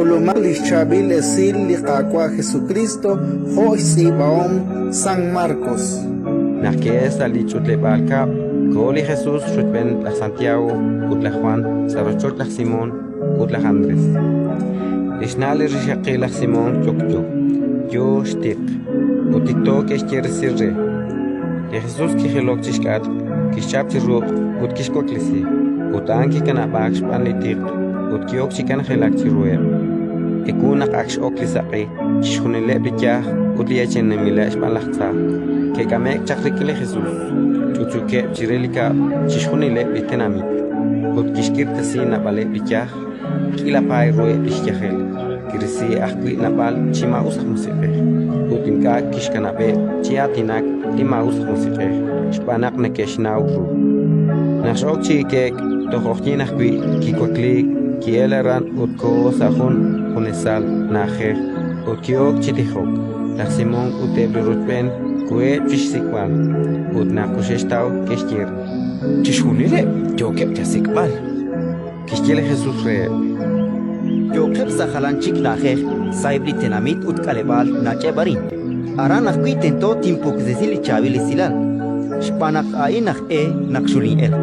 Ulumal Chabil Esil Liqaqua Jesucristo, Jois Ibaom San Marcos. Naquies alichut lebalca, Goli Jesús Rutben la Santiago, Utla Juan, Sarochot la Simón, Utla Andrés. Isnale Rishaqi la Simón Chokcho, Yo Shtik, Utiktok Esquiersirre. De Jesús Kijelok Chishkat, Kishaptiru, Utkishkoklisi, Utanki Kanabax Panlitik, Utkiok Chikan Helaktiruer. Ekunak Aksh Oklisaki, Shunile Bikah, Utliachen Milash Balachta, Kekamek Chakrikile Jesús, Chuchuke Chirelika, Chishunile Bitenami, Utkishkirtasi Nabale Bikah, Kilapai Rue Bishkahel, Kirisi Akwi Nabal, Chima Usah Musique, Utimka Kishkanabe, Chiatinak, Lima Usah Musique, Spanak Nekeshnau. Nashokchi Kek, Tohokinakwi, Kikoklik, Kieleran utko sahun unesal najer utkiok chitihok la Simón utebrutpen kue chisikwan utnakushestau kestier Chishunile, yo que sikbal. kistiele Jesús re Yokep sahalanchik najer, saibri tenamit utkalebal nache barin. Aran akui tento timpok zesili chavili silal. Spanak ainak nakshuli el.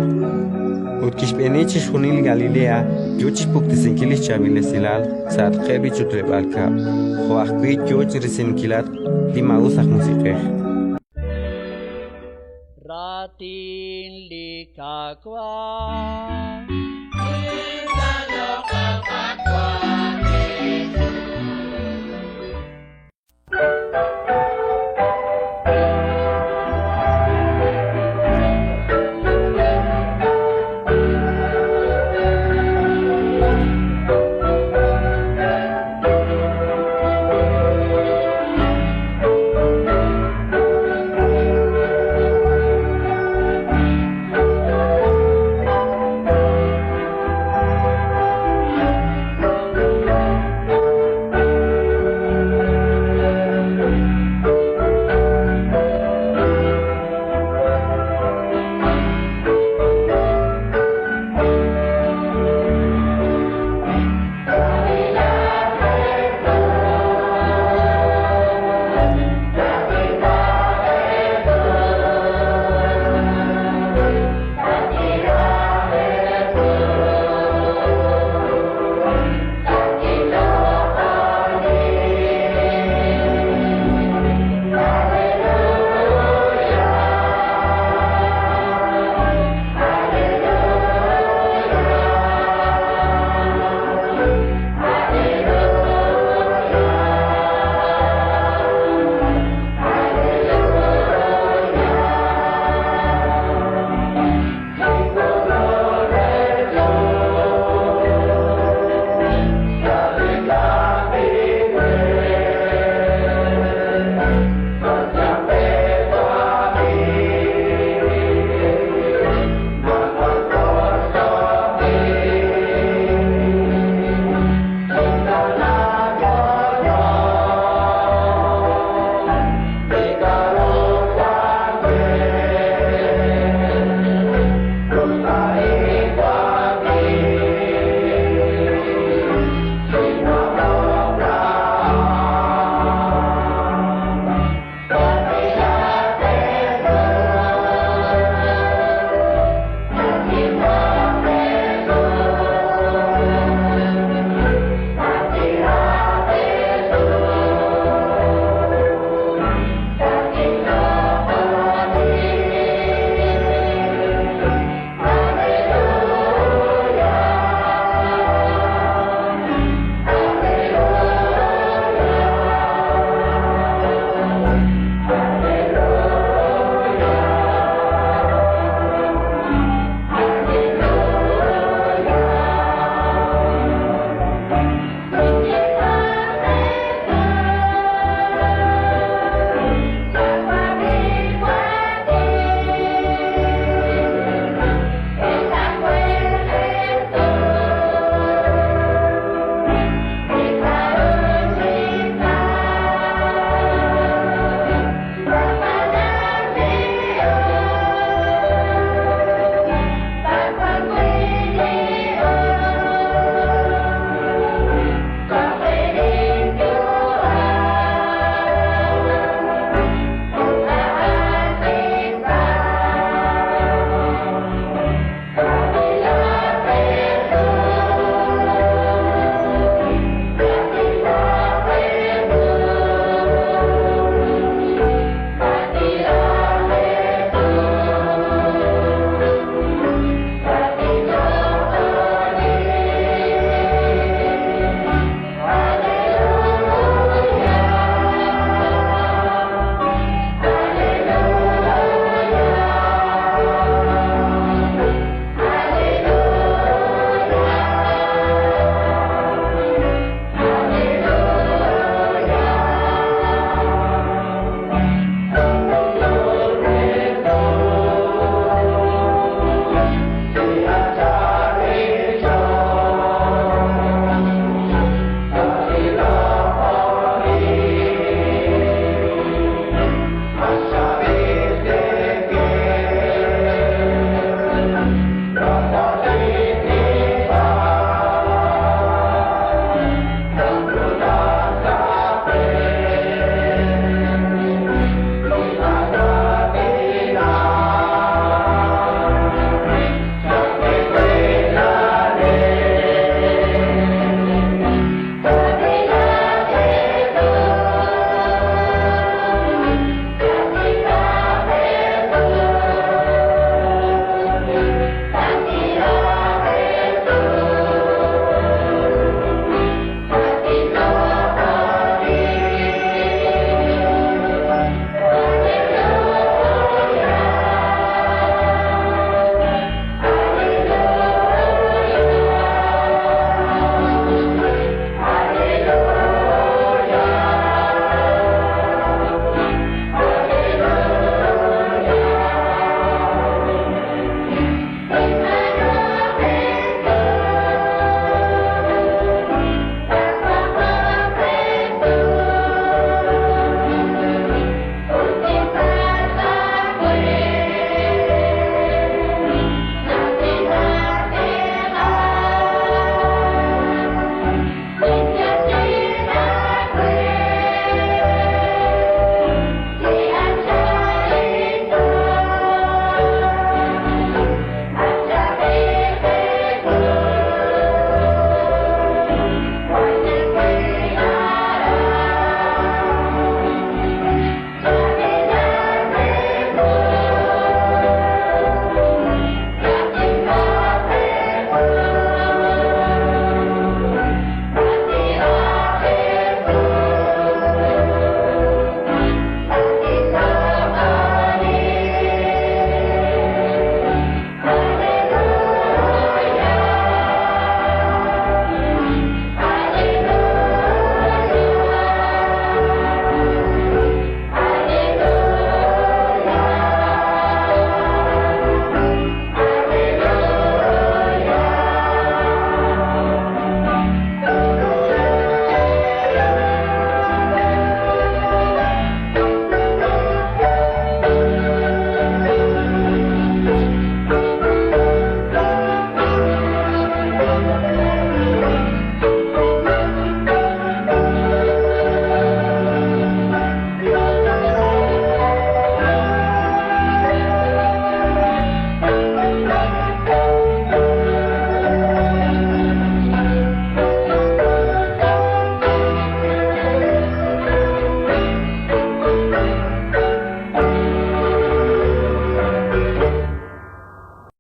utkishpenichi shunil Galilea yuchipuktisinkilis chavile silal saat qebi chutrebalka joakui yuchirisinkilat limausah musiqej Ratin likakwa